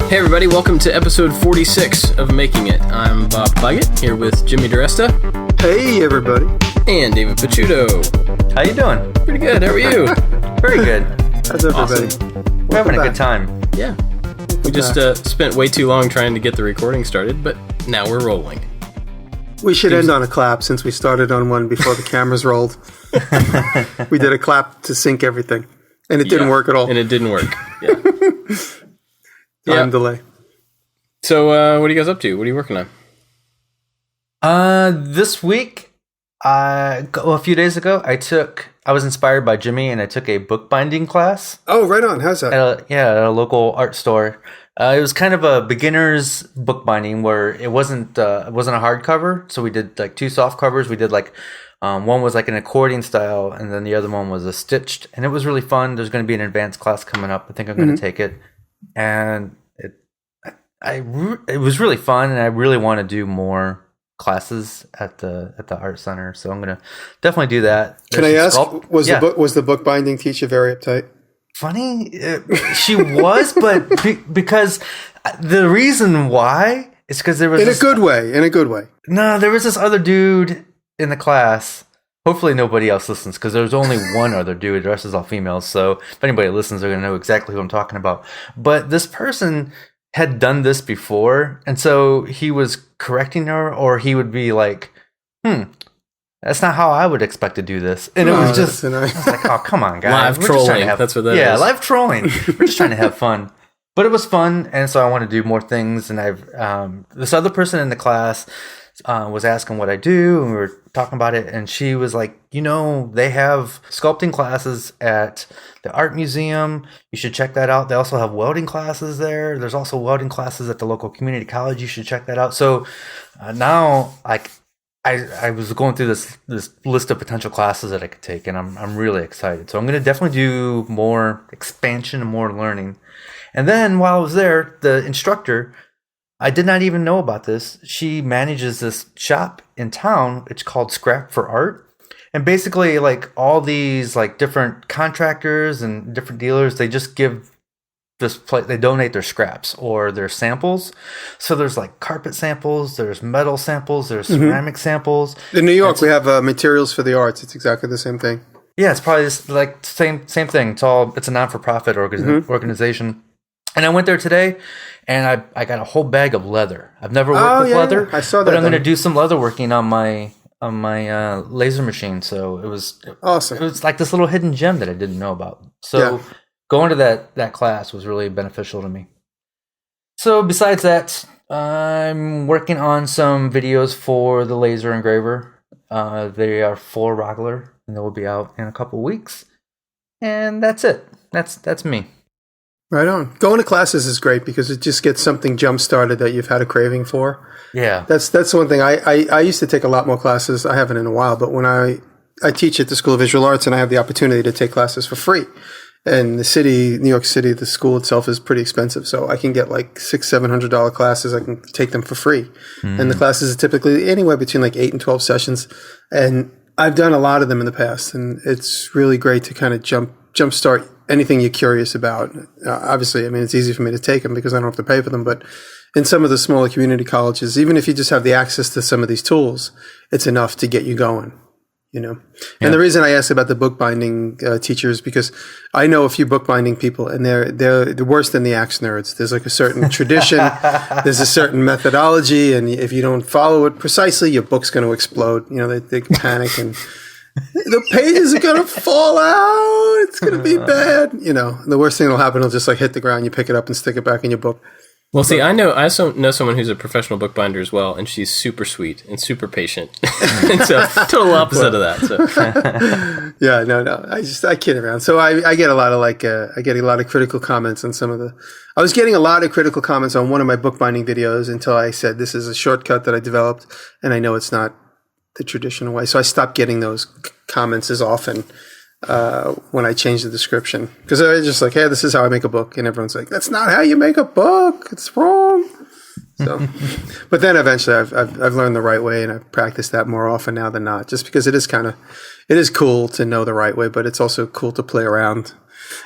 Hey everybody, welcome to episode 46 of Making It. I'm Bob Clagett, here with Jimmy Diresta. Hey everybody. And David Picciuto. How you doing? Pretty good, how are you? Very good. How's everybody? Awesome. We're having a good time. Yeah. We just spent way too long trying to get the recording started, but now we're rolling. We should end on a clap since we started on one before the cameras rolled. We did a clap to sync everything, and it didn't work at all. And it didn't work. Yeah. Time delay. So, what are you guys up to? What are you working on? This week, a few days ago, I was inspired by Jimmy, and I took a bookbinding class. Oh, right on. How's that? At a local art store. It was kind of a beginner's bookbinding where it wasn't a hardcover. So we did like two soft covers. We did like one was like an accordion style, and then the other one was a stitched, and it was really fun. There's going to be an advanced class coming up. I think I'm going to take it. And it was really fun, and I really want to do more classes at the art center, so I'm gonna definitely do that. Can I ask, was the bookbinding teacher very uptight? Funny, she was, but because the reason why is because there was in a good way. No, there was this other dude in the class. Hopefully nobody else listens, because there's only one other dude. The rest is all females. So if anybody listens, they're going to know exactly who I'm talking about. But this person had done this before. And so he was correcting her, or he would be like, that's not how I would expect to do this. And it was just, I was like, oh, come on, guys. Live trolling. That's what that is. Yeah, live trolling. We're just trying to have fun. But it was fun. And so I want to do more things. And this other person in the class was asking what I do, and we were talking about it, and she was like, they have sculpting classes at the art museum. You should check that out. They also have welding classes there. There's also welding classes at the local community college. You should check that out. So now, like, I was going through this list of potential classes that I could take, and I'm really excited. So I'm going to definitely do more expansion and more learning. And then while I was there, the instructor, I did not even know about this. She manages this shop in town. It's called Scrap for Art. And basically, like, all these like different contractors and different dealers, they just give they donate their scraps or their samples. So there's like carpet samples, there's metal samples, there's ceramic samples. In New York, we have materials for the arts. It's exactly the same thing. Yeah, it's probably like same thing. It's a non-for-profit organization. And I went there today, and I got a whole bag of leather. I've never worked with leather. I saw that. But I'm going to do some leather working on my laser machine. So it was awesome. It was like this little hidden gem that I didn't know about. So going to that class was really beneficial to me. So besides that, I'm working on some videos for the laser engraver. They are for Rockler, and they will be out in a couple weeks. And that's it. That's me. Right on. Going to classes is great because it just gets something jump-started that you've had a craving for. Yeah. That's one thing. I used to take a lot more classes. I haven't in a while, but when I teach at the School of Visual Arts, and I have the opportunity to take classes for free. And New York City, the school itself is pretty expensive. So I can get like $600-$700 classes. I can take them for free. And the classes are typically anywhere between like 8 and 12 sessions. And I've done a lot of them in the past. And it's really great to kind of jumpstart anything you're curious about. Obviously, I mean, it's easy for me to take them because I don't have to pay for them. But in some of the smaller community colleges, even if you just have the access to some of these tools, it's enough to get you going, And the reason I asked about the bookbinding teachers, because I know a few bookbinding people, and they're worse than the axe nerds. There's like a certain tradition, there's a certain methodology, and if you don't follow it precisely, your book's going to explode. They panic and the pages are going to fall out. It's going to be bad. The worst thing that'll happen will just like hit the ground. You pick it up and stick it back in your book. Well, see, I also know someone who's a professional bookbinder as well, and she's super sweet and super patient. And so, total opposite of that. So. Yeah, no. I kid around. So I get a lot of critical comments on some of the. I was getting a lot of critical comments on one of my bookbinding videos until I said this is a shortcut that I developed, and I know it's not the traditional way. So I stopped getting those comments as often when I changed the description, because I was just like, hey, this is how I make a book, and everyone's like, that's not how you make a book, it's wrong. So but then eventually I've learned the right way, and I've practiced that more often now than not, just because it is cool to know the right way, but it's also cool to play around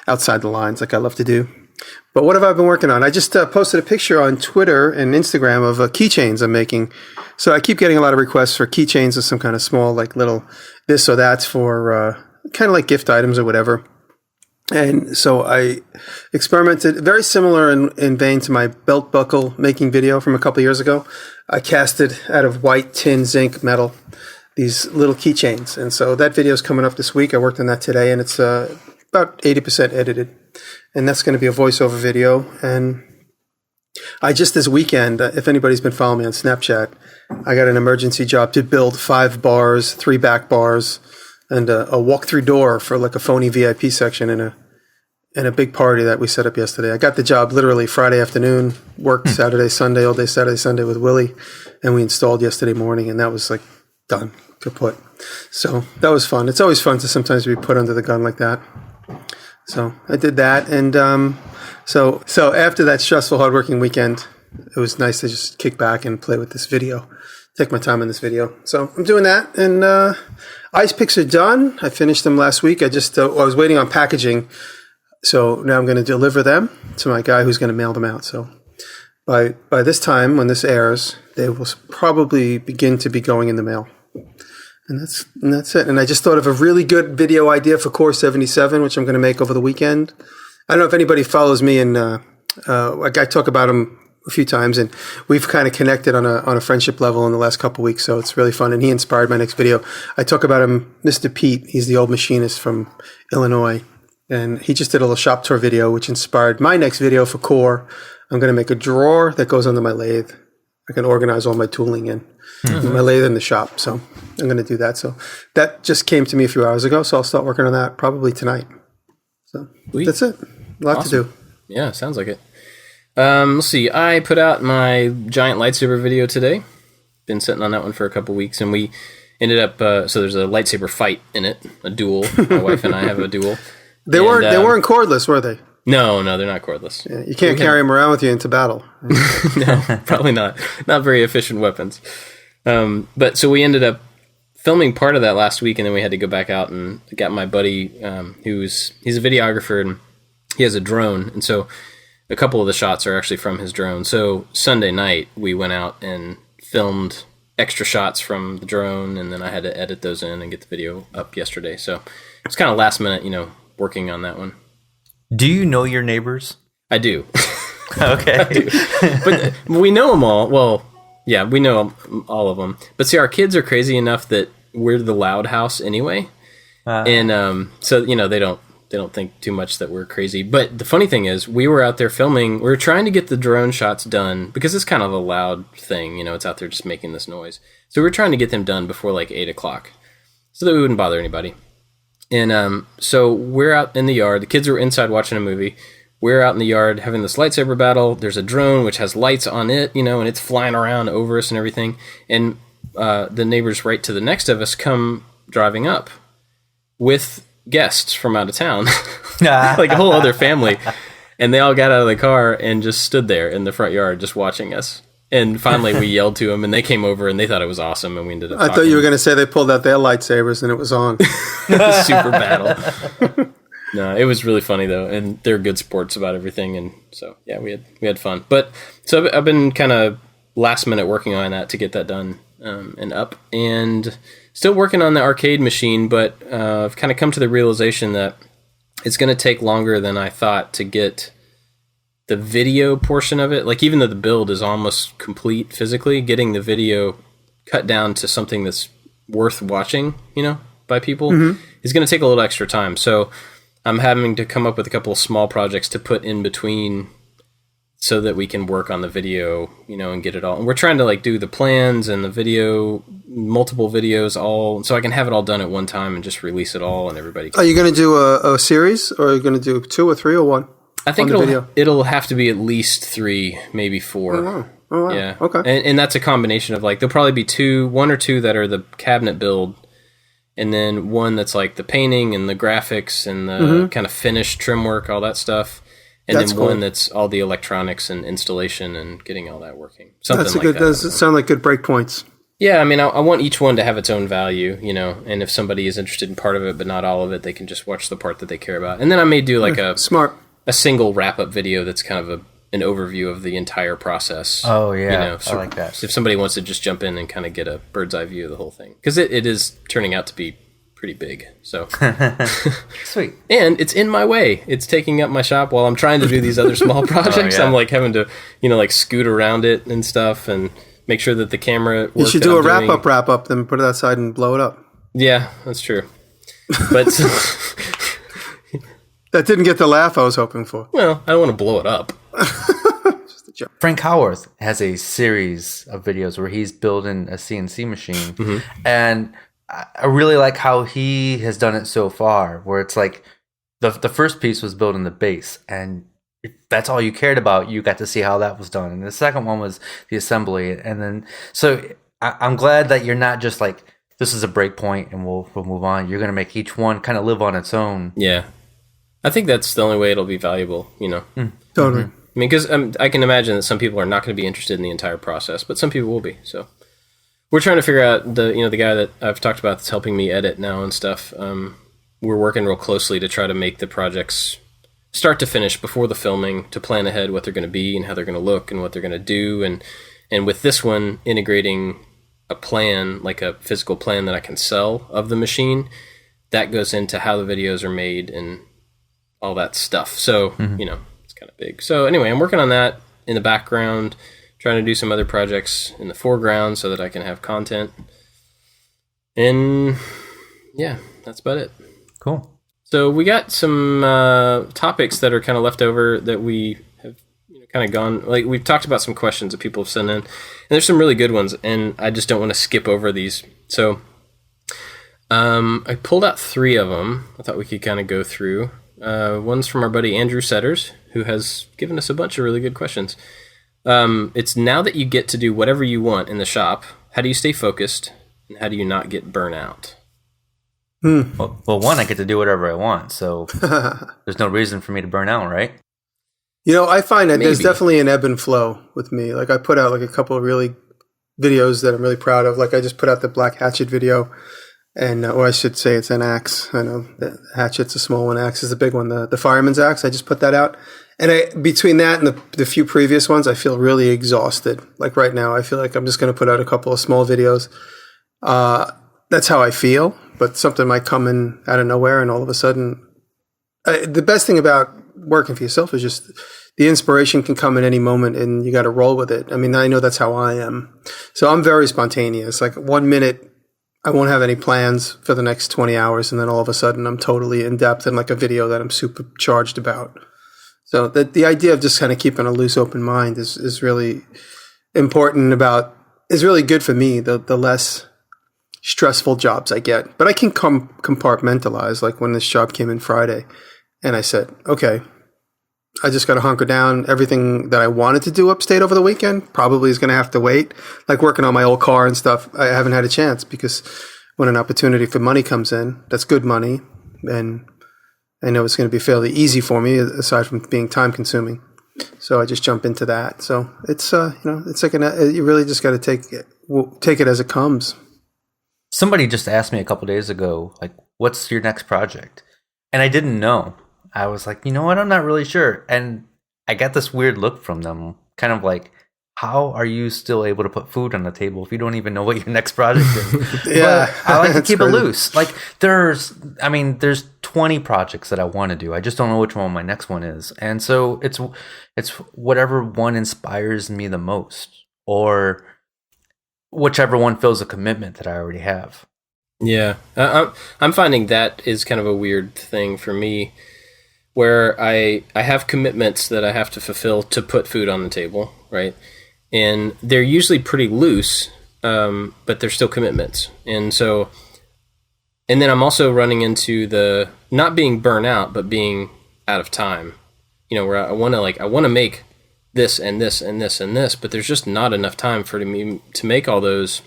outside the lines like I love to do. But what have I been working on? I just posted a picture on Twitter and Instagram of keychains I'm making. So I keep getting a lot of requests for keychains of some kind of small, like little this or that's for kind of like gift items or whatever. And so I experimented, very similar in vein to my belt buckle making video from a couple of years ago. I casted out of white tin zinc metal these little keychains. And so that video is coming up this week. I worked on that today, and it's about 80% edited. And that's going to be a voiceover video. And I just this weekend, if anybody's been following me on Snapchat, I got an emergency job to build 5 bars, 3 back bars, and a walk-through door for like a phony VIP section in a big party that we set up yesterday. I got the job literally Friday afternoon, worked Saturday, Sunday, all day Saturday, Sunday with Willie, and we installed yesterday morning, and that was like done, kaput. So that was fun. It's always fun to sometimes be put under the gun like that. So I did that, and so after that stressful, hardworking weekend, it was nice to just kick back and play with this video, take my time in this video. So I'm doing that, and ice picks are done. I finished them last week. I was waiting on packaging, so now I'm going to deliver them to my guy who's going to mail them out. So by this time, when this airs, they will probably begin to be going in the mail. And that's it. And I just thought of a really good video idea for Core 77, which I'm going to make over the weekend. I don't know if anybody follows me, and I talk about him a few times, and we've kind of connected on a friendship level in the last couple of weeks. So it's really fun. And he inspired my next video. I talk about him, Mr. Pete. He's the old machinist from Illinois, and he just did a little shop tour video, which inspired my next video for Core. I'm going to make a drawer that goes under my lathe. I can organize all my tooling in my lathe in the shop. So I'm going to do that. So that just came to me a few hours ago. So I'll start working on that probably tonight. So that's it. A lot to do. Yeah, sounds like it. Let's see. I put out my giant lightsaber video today. Been sitting on that one for a couple weeks, and we ended up. So there's a lightsaber fight in it, a duel. My wife and I have a duel. They weren't cordless, were they? No, they're not cordless. Yeah, you can't carry them around with you into battle. No, probably not. Not very efficient weapons. But so we ended up filming part of that last week, and then we had to go back out and got my buddy, he's a videographer, and he has a drone, and so a couple of the shots are actually from his drone. So Sunday night we went out and filmed extra shots from the drone, and then I had to edit those in and get the video up yesterday. So it's kind of last minute, working on that one. Do you know your neighbors? I do. Okay. I do. But we know them all. Well, yeah, we know all of them. But see, our kids are crazy enough that we're the loud house anyway. And so, they don't think too much that we're crazy. But the funny thing is, we were out there filming. We were trying to get the drone shots done because it's kind of a loud thing. It's out there just making this noise. So we were trying to get them done before like 8 o'clock so that we wouldn't bother anybody. And so we're out in the yard. The kids were inside watching a movie. We're out in the yard having this lightsaber battle. There's a drone which has lights on it, and it's flying around over us and everything. And the neighbors right to the next of us come driving up with guests from out of town, like a whole other family. And they all got out of the car and just stood there in the front yard just watching us. And finally we yelled to them, and they came over, and they thought it was awesome, and we ended up I thought you were going to say they pulled out their lightsabers and it was on. Super battle. No, it was really funny though, and they're good sports about everything, and so yeah, we had fun. But so I've been kind of last minute working on that to get that done and up, and still working on the arcade machine. But I've kind of come to the realization that it's going to take longer than I thought to get the video portion of it. Like, even though the build is almost complete physically, getting the video cut down to something that's worth watching, by people is going to take a little extra time. So I'm having to come up with a couple of small projects to put in between so that we can work on the video, and get it all. And we're trying to do the plans and the video, multiple videos all, so I can have it all done at one time and just release it all, and everybody can. Are you going to do a series, or are you going to do 2 or 3 or 1? I think it'll have to be at least 3, maybe 4. Oh, wow. Yeah. Okay. And that's a combination of there'll probably be 1 or 2 that are the cabinet build, and then one that's like the painting and the graphics and the kind of finished trim work, all that stuff. And that's then cool. One that's all the electronics and installation and getting all that working. Does sound like good break points. Yeah, I mean, I want each one to have its own value, and if somebody is interested in part of it but not all of it, they can just watch the part that they care about. And then I may do a... Smart. a single wrap-up video that's kind of an overview of the entire process. Oh, yeah. You know, so I like that. if somebody wants to just jump in and kind of get a bird's eye view of the whole thing. Because it is turning out to be pretty big. So Sweet. And it's in my way. It's taking up my shop while I'm trying to do these other small projects. yeah. I'm like having to, like scoot around it and stuff and make sure that the camera works. You should do a wrap up, then put it outside and blow it up. Yeah, that's true. But that didn't get the laugh I was hoping for. Well, I don't want to blow it up. Frank Howarth has a series of videos where he's building a CNC machine, and I really like how he has done it so far, where it's like the first piece was building the base, and if that's all you cared about, you got to see how that was done. And the second one was the assembly. And then, so I'm glad that you're not just like, this is a break point and we'll move on. You're going to make each one kind of live on its own. Yeah. I think that's the only way it'll be valuable, Totally. I mean, because I can imagine that some people are not going to be interested in the entire process, but some people will be. So we're trying to figure out the guy that I've talked about that's helping me edit now and stuff. We're working real closely to try to make the projects start to finish before the filming, to plan ahead what they're going to be and how they're going to look and what they're going to do. And with this one, integrating a plan, like a physical plan that I can sell of the machine, that goes into how the videos are made and all that stuff. So, it's kind of big. So anyway, I'm working on that in the background, trying to do some other projects in the foreground so that I can have content. And yeah, that's about it. Cool. So we got some topics that are kind of left over that we have kind of gone, like we've talked about some questions that people have sent in, and there's some really good ones, and I just don't want to skip over these. So I pulled out 3 of them. I thought we could kind of go through. One's from our buddy Andrew Setters, who has given us a bunch of really good questions. It's, now that you get to do whatever you want in the shop, how do you stay focused, and how do you not get burnout? Well, one, I get to do whatever I want, so there's no reason for me to burn out, right? I find that Maybe. there's definitely an ebb and flow with me. Like I put out like a couple of really videos that I'm really proud of. Like I just put out the Black Hatchet video, and or I should say it's an axe. I know the hatchet's a small one, axe is the big one, the fireman's axe. I just put that out. And between that and the few previous ones, I feel really exhausted. Like right now, I feel like I'm just going to put out a couple of small videos. That's how I feel. But something might come in out of nowhere, and all of a sudden, the best thing about working for yourself is just the inspiration can come at any moment, and you got to roll with it. I mean, I know that's how I am. So I'm very spontaneous. Like 1 minute, I won't have any plans for the next 20 hours, and then all of a sudden, I'm totally in depth in like a video that I'm super charged about. So the idea of just kind of keeping a loose, open mind is really important is really good for me. The less stressful jobs I get, but I can compartmentalize. Like when this job came in Friday, and I said, okay, I just got to hunker down. Everything that I wanted to do upstate over the weekend probably is going to have to wait. Like working on my old car and stuff, I haven't had a chance, because when an opportunity for money comes in, that's good money, and I know it's going to be fairly easy for me, aside from being time consuming. So I just jump into that. So it's it's like you really just got to take it as it comes. Somebody just asked me a couple days ago, like, what's your next project? And I didn't know. I was like, you know what? I'm not really sure. And I got this weird look from them, kind of like, how are you still able to put food on the table if you don't even know what your next project is? Yeah. But I like to keep crazy. it loose. Like there's 20 projects that I want to do. I just don't know which one my next one is. And so it's whatever one inspires me the most, or whichever one fills a commitment that I already have. Yeah, I'm finding that is kind of a weird thing for me, where I have commitments that I have to fulfill to put food on the table, right? And they're usually pretty loose, but they're still commitments. And then I'm also running into the not being burnout, but being out of time. Where I want to make this and this and this and this, but there's just not enough time for me to make all those,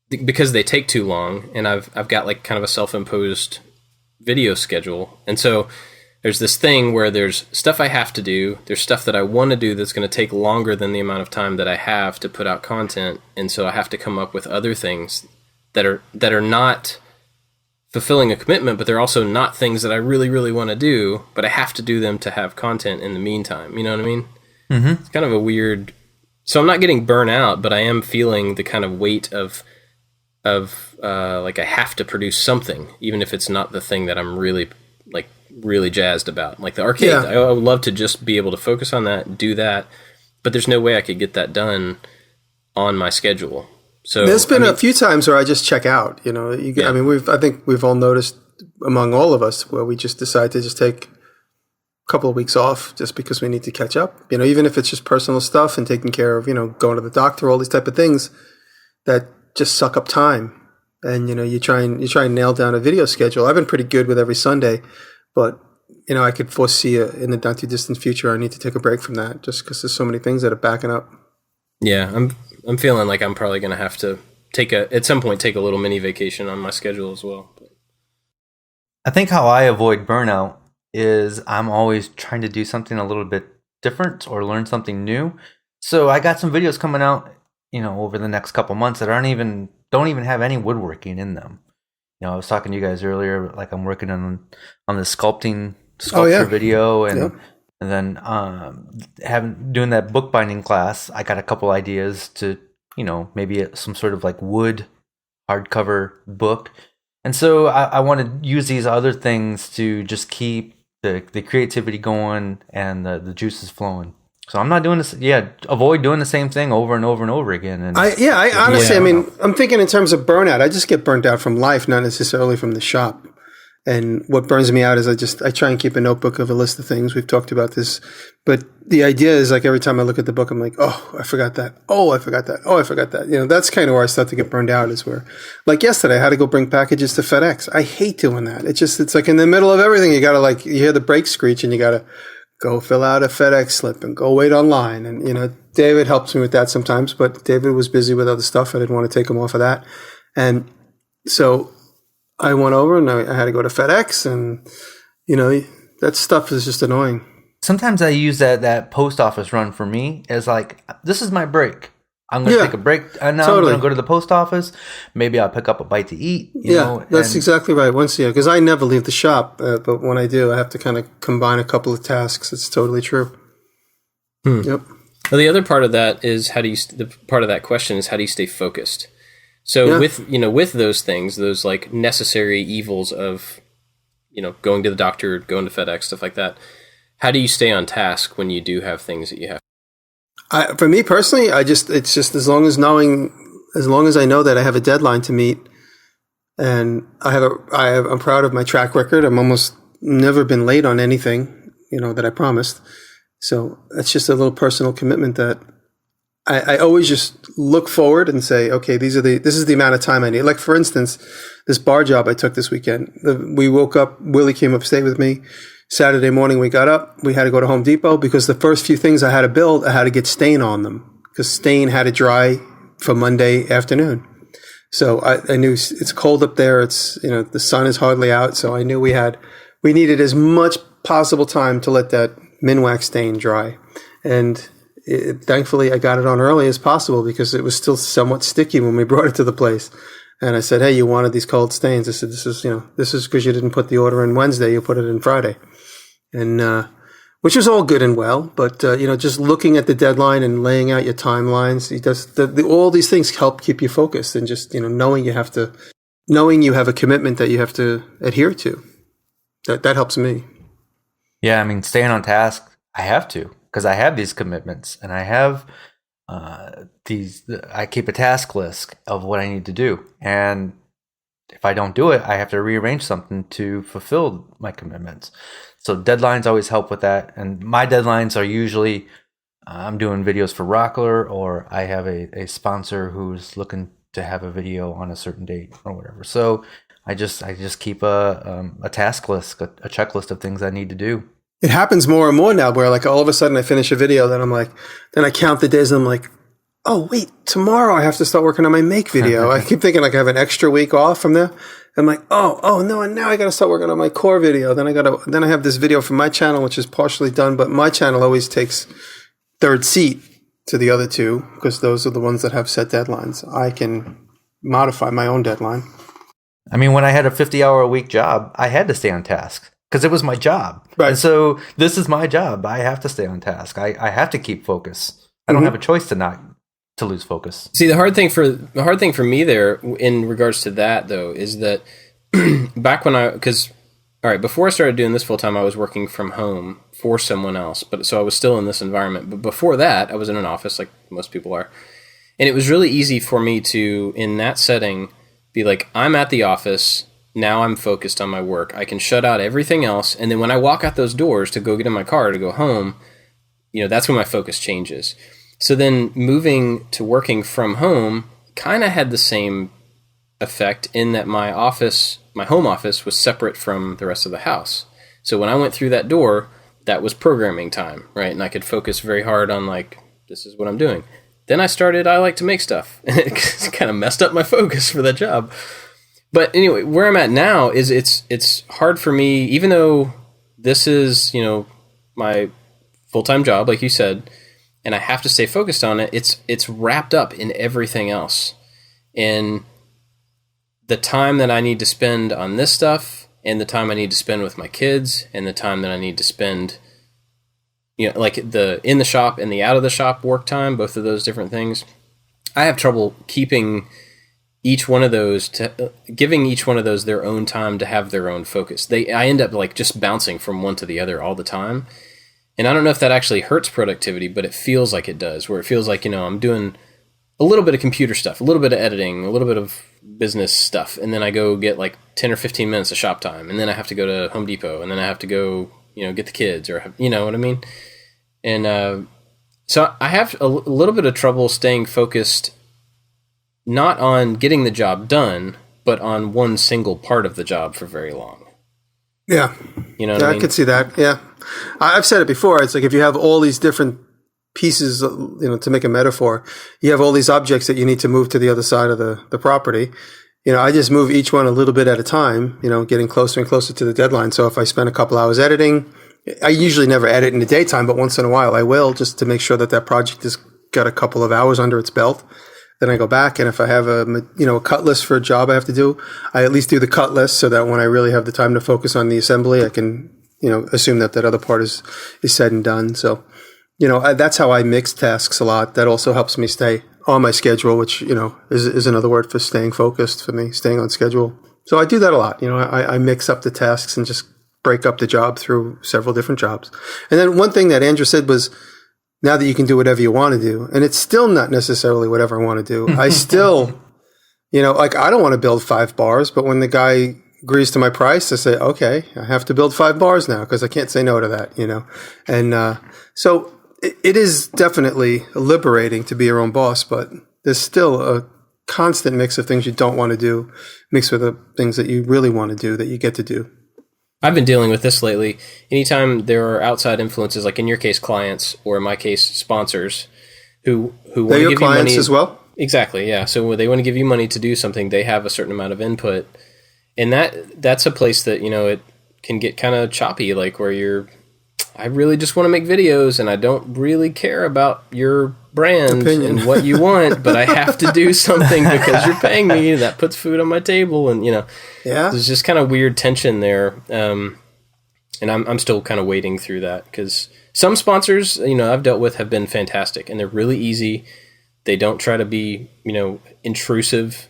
because they take too long, and I've got like kind of a self-imposed video schedule. And so there's this thing where there's stuff I have to do, there's stuff that I want to do that's going to take longer than the amount of time that I have to put out content, and so I have to come up with other things that are not fulfilling a commitment, but they're also not things that I really, really want to do, but I have to do them to have content in the meantime. You know what I mean? Mm-hmm. It's kind of a weird... So I'm not getting burnt out, but I am feeling the kind of weight of like I have to produce something, even if it's not the thing that I'm really jazzed about. Like the arcade, yeah. I would love to just be able to focus on that, do that, but there's no way I could get that done on my schedule. So there's been a few times where I just check out. You know, yeah. I mean, I think we've all noticed among all of us where we just decide to just take a couple of weeks off just because we need to catch up. You know, even if it's just personal stuff and taking care of, you know, going to the doctor, all these type of things that just suck up time. And you know, you try and nail down a video schedule. I've been pretty good with every Sunday, but you know, I could foresee in the not too distant future I need to take a break from that just because there's so many things that are backing up. Yeah, I'm feeling like I'm probably going to have to at some point take a little mini vacation on my schedule as well. I think how I avoid burnout is I'm always trying to do something a little bit different or learn something new. So I got some videos coming out, you know, over the next couple months that don't even have any woodworking in them. You know, I was talking to you guys earlier, like I'm working on the sculpture video, and then doing that bookbinding class. I got a couple ideas to, you know, maybe some sort of like wood hardcover book, and so I want to use these other things to just keep the creativity going and the juices flowing. So I'm not doing this. Yeah, avoid doing the same thing over and over and over again. And I honestly, I mean, I'm thinking in terms of burnout. I just get burnt out from life, not necessarily from the shop. And what burns me out is I try and keep a notebook of a list of things. We've talked about this, but the idea is like every time I look at the book, I'm like, oh, I forgot that. Oh, I forgot that. Oh, I forgot that. You know, that's kind of where I start to get burned out. Is where, like yesterday, I had to go bring packages to FedEx. I hate doing that. It's like in the middle of everything, you gotta you hear the brake screech and you gotta go fill out a FedEx slip and go wait online. And, you know, David helps me with that sometimes, but David was busy with other stuff. I didn't want to take him off of that. And so I went over and I had to go to FedEx, and, you know, that stuff is just annoying. Sometimes I use that post office run for me as like, this is my break. I'm going to take a break, and now I'm going to go to the post office. Maybe I'll pick up a bite to eat. You know, that's exactly right. Because I never leave the shop, but when I do, I have to kind of combine a couple of tasks. It's totally true. Yep. Well, the other part of that is how do you stay focused? So with those things, those like necessary evils of, you know, going to the doctor, going to FedEx, stuff like that. How do you stay on task when you do have things that you have? For me personally, it's just as long as I know that I have a deadline to meet, and I'm proud of my track record. I'm almost never been late on anything, you know, that I promised. So it's just a little personal commitment that I always just look forward and say, okay, this is the amount of time I need. Like for instance, this bar job I took this weekend. We woke up. Willie came up, stayed with me. Saturday morning, we got up. We had to go to Home Depot because the first few things I had to build, I had to get stain on them because stain had to dry for Monday afternoon. So I knew it's cold up there. It's, you know, the sun is hardly out. So I knew we needed as much possible time to let that Minwax stain dry. And thankfully, I got it on early as possible because it was still somewhat sticky when we brought it to the place. And I said, hey, you wanted these cold stains. I said, this is because you didn't put the order in Wednesday. You put it in Friday. And, which was all good and well, but, you know, just looking at the deadline and laying out your timelines, all these things help keep you focused, and just, you know, knowing you have a commitment that you have to adhere to. That helps me. Yeah. I mean, staying on task, I have to, because I have these commitments, and I have, I keep a task list of what I need to do. And if I don't do it, I have to rearrange something to fulfill my commitments. So deadlines always help with that. And my deadlines are usually I'm doing videos for Rockler, or I have a sponsor who's looking to have a video on a certain date or whatever. So I just keep a task list, a checklist of things I need to do. It happens more and more now where like all of a sudden I finish a video, then I count the days and I'm like, oh wait, tomorrow I have to start working on my make video. I keep thinking like I have an extra week off from there. I'm like, oh no, and now I got to start working on my core video. Then I have this video from my channel, which is partially done, but my channel always takes third seat to the other two because those are the ones that have set deadlines. I can modify my own deadline. I mean, when I had a 50-hour-a-week job, I had to stay on task because it was my job. Right. And so this is my job. I have to stay on task. I have to keep focus. I don't have a choice to lose focus. See, the hard thing for me there in regards to that though is that back when before I started doing this full time, I was working from home for someone else, so I was still in this environment. But before that, I was in an office like most people are, and it was really easy for me to, in that setting, be like, I'm at the office now. I'm focused on my work. I can shut out everything else, and then when I walk out those doors to go get in my car to go home, that's when my focus changes. So then moving to working from home kind of had the same effect in that my home office was separate from the rest of the house. So when I went through that door, that was programming time, right? And I could focus very hard on like, this is what I'm doing. Then I like to make stuff, and it kind of messed up my focus for that job. But anyway, where I'm at now is it's hard for me, even though this is, my full-time job, like you said, and I have to stay focused on it, it's wrapped up in everything else. And the time that I need to spend on this stuff, and the time I need to spend with my kids, and the time that I need to spend, like the in the shop and the out of the shop work time, both of those different things, I have trouble keeping each one of those, giving each one of those their own time to have their own focus. I end up like just bouncing from one to the other all the time. And I don't know if that actually hurts productivity, but it feels like it does, where it feels like, I'm doing a little bit of computer stuff, a little bit of editing, a little bit of business stuff, and then I go get like 10 or 15 minutes of shop time, and then I have to go to Home Depot, and then I have to go, get the kids, or, you know what I mean? And so I have a little bit of trouble staying focused, not on getting the job done, but on one single part of the job for very long. Yeah. You know what I mean? I could see that. Yeah. I've said it before. It's like if you have all these different pieces, to make a metaphor, you have all these objects that you need to move to the other side of the property. I just move each one a little bit at a time, getting closer and closer to the deadline. So if I spend a couple hours editing, I usually never edit in the daytime, but once in a while I will, just to make sure that project has got a couple of hours under its belt. Then I go back, and if I have a cut list for a job I have to do, I at least do the cut list so that when I really have the time to focus on the assembly, I can, assume that other part is said and done. So, that's how I mix tasks a lot. That also helps me stay on my schedule, which, is another word for staying focused for me, staying on schedule. So I do that a lot. I mix up the tasks and just break up the job through several different jobs. And then one thing that Andrew said was, now that you can do whatever you want to do, and it's still not necessarily whatever I want to do. I still, I don't want to build 5 bars, but when the guy agrees to my price, I say, okay, I have to build 5 bars now because I can't say no to that, And so it is definitely liberating to be your own boss, but there's still a constant mix of things you don't want to do, mixed with the things that you really want to do that you get to do. I've been dealing with this lately. Anytime there are outside influences, like in your case, clients, or in my case, sponsors, who want to give you money. They're your clients as well? Exactly, yeah. So when they want to give you money to do something, they have a certain amount of input. And that's a place that, it can get kind of choppy, like where I really just want to make videos, and I don't really care about your brand and what you want, but I have to do something because you're paying me. That puts food on my table, and there's just kind of weird tension there. And I'm still kind of wading through that because some sponsors, I've dealt with have been fantastic, and they're really easy. They don't try to be, intrusive.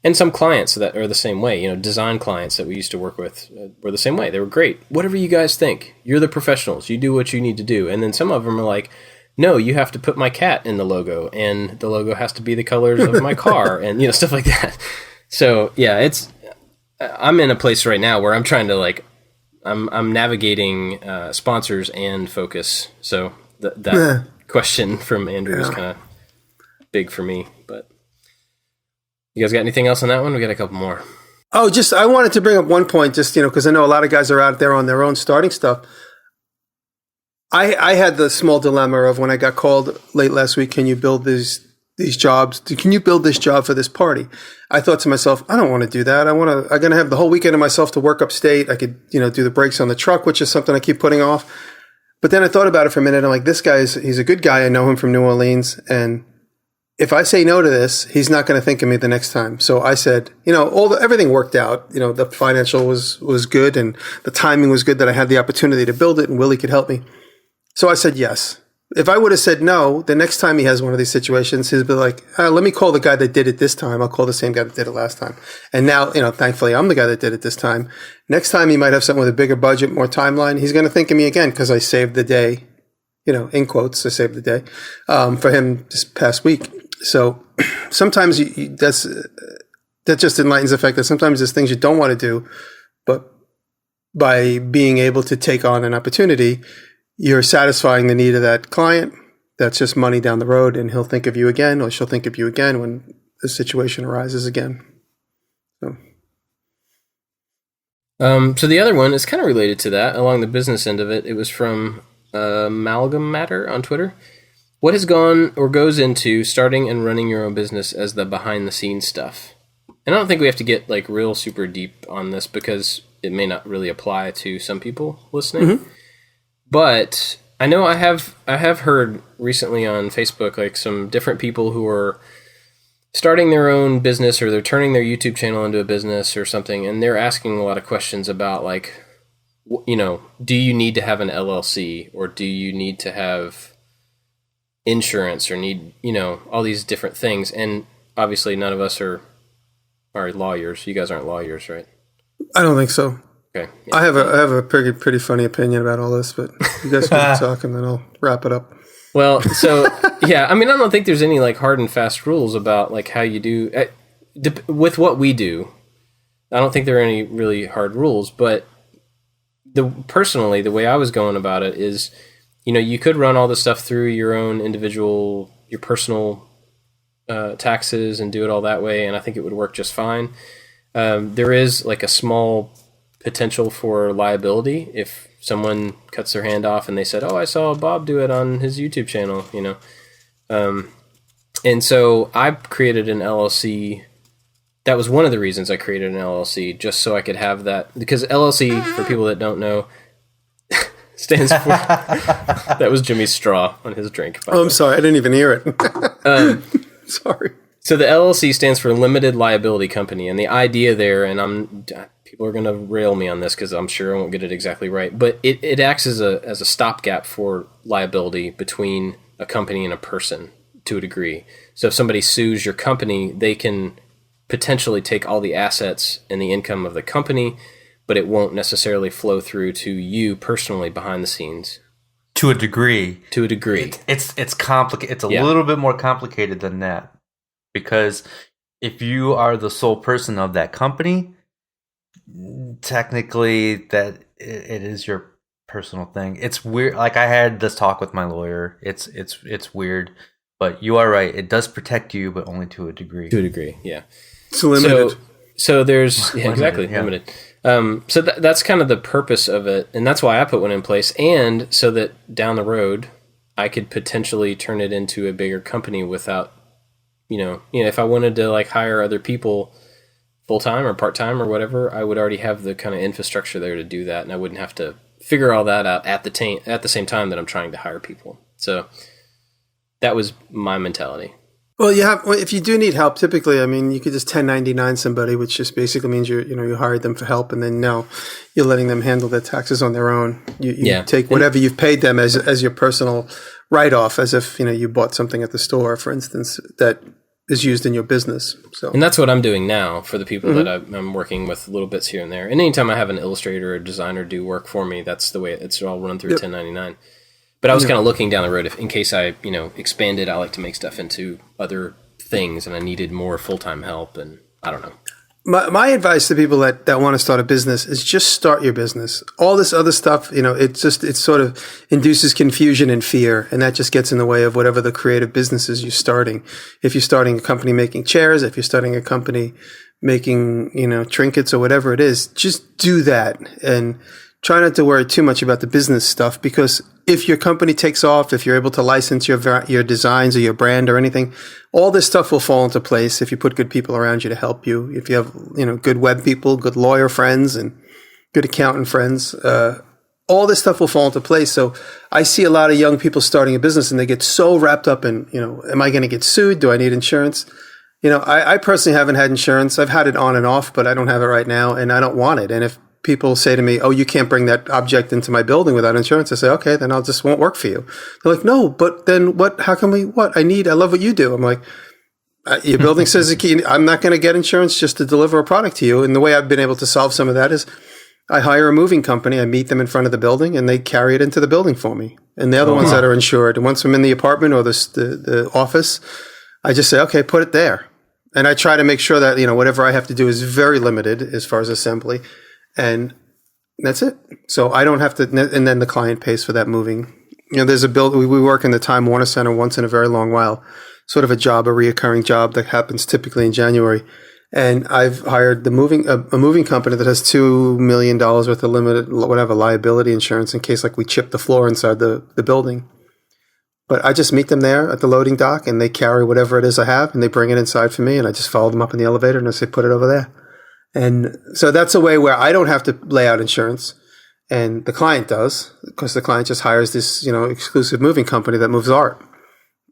And some clients that are the same way, design clients that we used to work with were the same way. They were great. Whatever you guys think, you're the professionals. You do what you need to do. And then some of them are like, no, you have to put my cat in the logo, and the logo has to be the colors of my car, and stuff like that. So yeah, I'm in a place right now where I'm trying to I'm navigating sponsors and focus. So that question from Andrew is kind of big for me, but. You guys got anything else on that one? We got a couple more. Oh, I wanted to bring up one point, just, because I know a lot of guys are out there on their own starting stuff. I had the small dilemma of when I got called late last week, can you build these jobs? Can you build this job for this party? I thought to myself, I don't want to do that. I'm going to have the whole weekend of myself to work upstate. I could, do the brakes on the truck, which is something I keep putting off. But then I thought about it for a minute. I'm like, this guy he's a good guy. I know him from New Orleans, and if I say no to this, he's not going to think of me the next time. So I said, everything worked out. The financial was good and the timing was good that I had the opportunity to build it and Willie could help me. So I said yes. If I would have said no, the next time he has one of these situations, he'd be like, let me call the guy that did it this time. I'll call the same guy that did it last time. And now, thankfully I'm the guy that did it this time. Next time he might have something with a bigger budget, more timeline. He's going to think of me again because I saved the day, in quotes, I saved the day, for him this past week. So sometimes that just enlightens the fact that sometimes there's things you don't want to do, but by being able to take on an opportunity, you're satisfying the need of that client. That's just money down the road, and he'll think of you again, or she'll think of you again when the situation arises again. So the other one is kind of related to that, along the business end of it. It was from Amalgam Matter on Twitter. What has gone or goes into starting and running your own business as the behind-the-scenes stuff? And I don't think we have to get like real super deep on this because it may not really apply to some people listening. Mm-hmm. But I know I have heard recently on Facebook like some different people who are starting their own business or they're turning their YouTube channel into a business or something, and they're asking a lot of questions about like, do you need to have an LLC or do you need to have insurance or need, all these different things. And obviously none of us are lawyers. You guys aren't lawyers, right? I don't think so. Okay. Yeah. I have a pretty funny opinion about all this, but you guys can talk and then I'll wrap it up. Well, so yeah, I don't think there's any like hard and fast rules about like how you do with what we do. I don't think there are any really hard rules, but personally, the way I was going about it is, you could run all this stuff through your own your personal taxes and do it all that way, and I think it would work just fine. There is like a small potential for liability if someone cuts their hand off and they said, "Oh, I saw Bob do it on his YouTube channel," and so I created an LLC. That was one of the reasons I created an LLC, just so I could have that, because LLC, for people that don't know, stands for... That was Jimmy's straw on his drink. I'm sorry, I didn't even hear it. Sorry. So the LLC stands for Limited Liability Company, and the idea there, and people are going to rail me on this because I'm sure I won't get it exactly right, but it acts as a stopgap for liability between a company and a person to a degree. So if somebody sues your company, they can potentially take all the assets and the income of the company, but it won't necessarily flow through to you personally behind the scenes. To a degree. It's complicated. It's a little bit more complicated than that, because if you are the sole person of that company, technically that it is your personal thing. It's weird. Like I had this talk with my lawyer. It's weird, but you are right. It does protect you, but only to a degree. To a degree, yeah. It's limited. So there's exactly limited. So that's kind of the purpose of it, and that's why I put one in place, and so that down the road I could potentially turn it into a bigger company without, if I wanted to like hire other people full time or part time or whatever, I would already have the kind of infrastructure there to do that, and I wouldn't have to figure all that out at the same time that I'm trying to hire people. So that was my mentality. Well, if you do need help, typically, you could just 1099 somebody, which just basically means you hired them for help, and then you're letting them handle their taxes on their own. You take whatever you've paid them as your personal write-off, as if you bought something at the store, for instance, that is used in your business. So, and that's what I'm doing now for the people that I'm working with, little bits here and there. And anytime I have an illustrator or a designer do work for me, that's the way it's all run through 1099. But I was kind of looking down the road, in case I, expanded. I like to make stuff into other things, and I needed more full-time help, and I don't know. My advice to people that want to start a business is just start your business. All this other stuff, it sort of induces confusion and fear, and that just gets in the way of whatever the creative businesses you're starting. If you're starting a company making chairs, if you're starting a company making, trinkets or whatever it is, just do that and try not to worry too much about the business stuff, because if your company takes off, if you're able to license your designs or your brand or anything, all this stuff will fall into place if you put good people around you to help you. If you have, good web people, good lawyer friends, and good accountant friends, all this stuff will fall into place. So I see a lot of young people starting a business and they get so wrapped up in, am I going to get sued? Do I need insurance? I personally haven't had insurance. I've had it on and off, but I don't have it right now and I don't want it. And if people say to me, oh, you can't bring that object into my building without insurance, I say, okay, then I'll just won't work for you. They're like, no, but then what? How can we, what? I love what you do. I'm like, your building says I'm not going to get insurance just to deliver a product to you. And the way I've been able to solve some of that is I hire a moving company. I meet them in front of the building and they carry it into the building for me. And they're the ones that are insured. And once I'm in the apartment or the office, I just say, okay, put it there. And I try to make sure that, whatever I have to do is very limited as far as assembly. And that's it. So I don't have to, and then the client pays for that moving. There's we work in the Time Warner Center once in a very long while, sort of a reoccurring job that happens typically in January. And I've hired a moving company that has $2 million worth of limited, whatever, liability insurance in case like we chip the floor inside the building. But I just meet them there at the loading dock and they carry whatever it is I have and they bring it inside for me and I just follow them up in the elevator and I say, put it over there. And so that's a way where I don't have to lay out insurance and the client does because the client just hires this, exclusive moving company that moves art.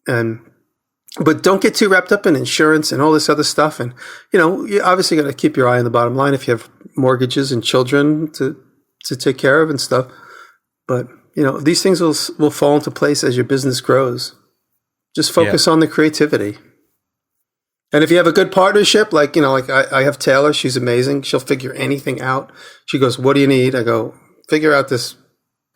But don't get too wrapped up in insurance and all this other stuff. And, you obviously got to keep your eye on the bottom line if you have mortgages and children to take care of and stuff. But, these things will fall into place as your business grows. Just focus on the creativity. And if you have a good partnership, like I have Taylor, she's amazing. She'll figure anything out. She goes, what do you need? I go, figure out this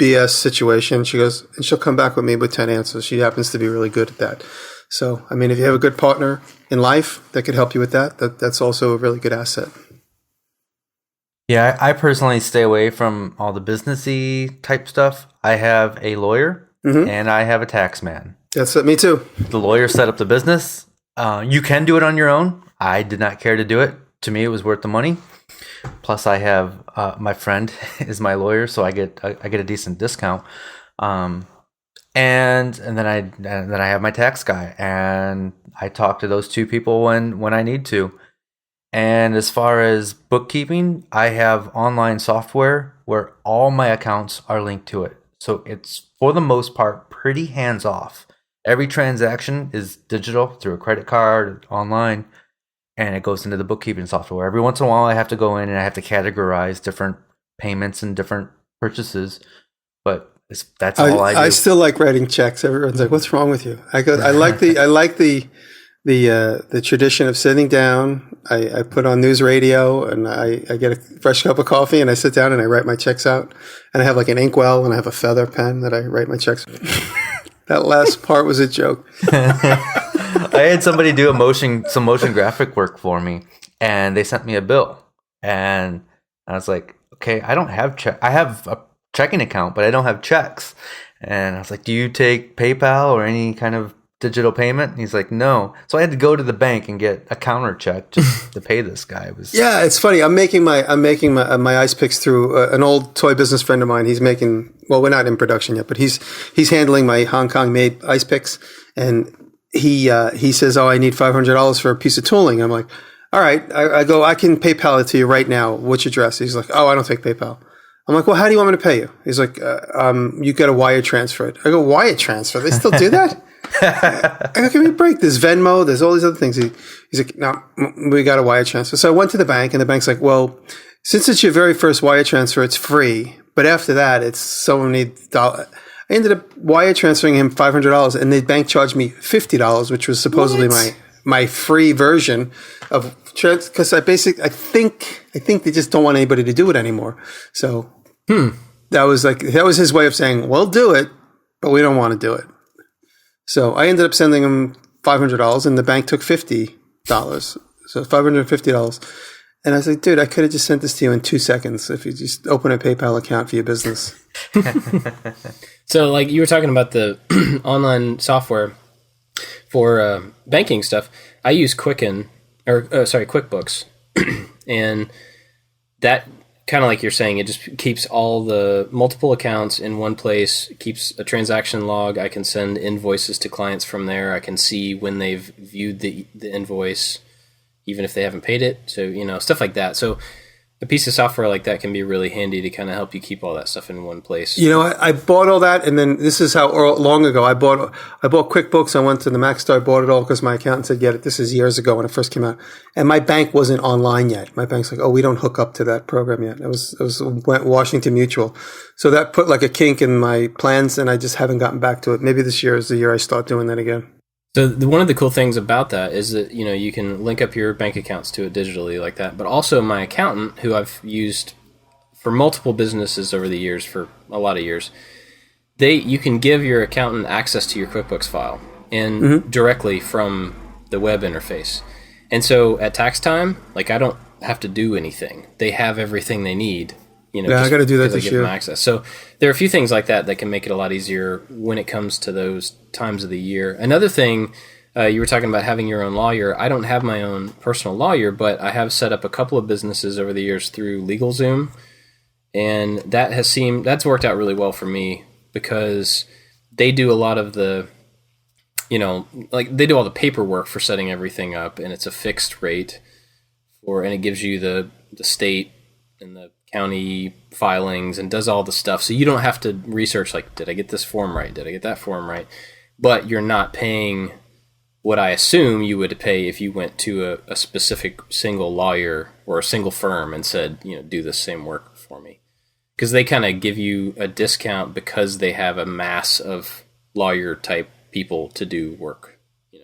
BS situation. She goes, and she'll come back with me with 10 answers. She happens to be really good at that. So, if you have a good partner in life that could help you with that's also a really good asset. Yeah, I personally stay away from all the businessy type stuff. I have a lawyer and I have a tax man. That's me too. The lawyer set up the business. You can do it on your own. I did not care to do it. To me, it was worth the money. Plus, I have my friend is my lawyer, so I get a decent discount. And then I have my tax guy, and I talk to those two people when I need to. And as far as bookkeeping, I have online software where all my accounts are linked to it. So it's for the most part pretty hands off. Every transaction is digital through a credit card, online, and it goes into the bookkeeping software. Every once in a while, I have to go in and I have to categorize different payments and different purchases, but that's all I do. I still like writing checks. Everyone's like, "What's wrong with you?" I like the tradition of sitting down. I put on news radio and I get a fresh cup of coffee and I sit down and I write my checks out. And I have like an inkwell and I have a feather pen that I write my checks with. That last part was a joke. I had somebody do some motion graphic work for me, and they sent me a bill, and I was like, okay, I don't have I have a checking account, but I don't have checks. And I was like, do you take PayPal or any kind of digital payment? And he's like, no. So I had to go to the bank and get a counter check just to pay this guy. Yeah, it's funny. I'm making my ice picks through an old toy business friend of mine. He's making, well, we're not in production yet, but he's handling my Hong Kong made ice picks. And he says, oh, I need $500 for a piece of tooling. I'm like, all right. I go, I can PayPal it to you right now. Which address? He's like, oh, I don't take PayPal. I'm like, well, how do you want me to pay you? He's like, you got to wire transfer it. I go, wire transfer? They still do that? I go, give me a break. There's Venmo. There's all these other things. He's like, no, we got a wire transfer. So I went to the bank and the bank's like, well, since it's your very first wire transfer, it's free. But after that, it's so many dollars. I ended up wire transferring him $500 and the bank charged me $50, which was supposedly my free version of because I think they just don't want anybody to do it anymore. So that was his way of saying, we'll do it, but we don't want to do it. So I ended up sending him $500 and the bank took $50. So $550. And I was like, dude, I could have just sent this to you in 2 seconds if you just open a PayPal account for your business. So like you were talking about the online software for banking stuff. I use QuickBooks. And that kind of like you're saying, it just keeps all the multiple accounts in one place, keeps a transaction log. I can send invoices to clients from there. I can see when they've viewed the invoice, even if they haven't paid it. So, stuff like that. So a piece of software like that can be really handy to kind of help you keep all that stuff in one place. I bought all that, and then this is how long ago I bought QuickBooks. I went to the Mac store, I bought it all because my accountant said, "Get it." This is years ago when it first came out, and my bank wasn't online yet. My bank's like, "Oh, we don't hook up to that program yet." It was Washington Mutual, so that put like a kink in my plans, and I just haven't gotten back to it. Maybe this year is the year I start doing that again. So one of the cool things about that is that, you can link up your bank accounts to it digitally like that. But also my accountant, who I've used for multiple businesses over the years, for a lot of years, you can give your accountant access to your QuickBooks file and directly from the web interface. And so at tax time, like, I don't have to do anything. They have everything they need. I got to do that this year. Access. So there are a few things like that can make it a lot easier when it comes to those times of the year. Another thing, you were talking about having your own lawyer. I don't have my own personal lawyer, but I have set up a couple of businesses over the years through LegalZoom, and that's worked out really well for me because they do a lot of the, they do all the paperwork for setting everything up, and it's a fixed rate and it gives you the state and the county filings and does all the stuff. So you don't have to research, like, did I get this form right? Did I get that form right? But you're not paying what I assume you would pay if you went to a specific single lawyer or a single firm and said, do the same work for me. Because they kind of give you a discount because they have a mass of lawyer type people to do work.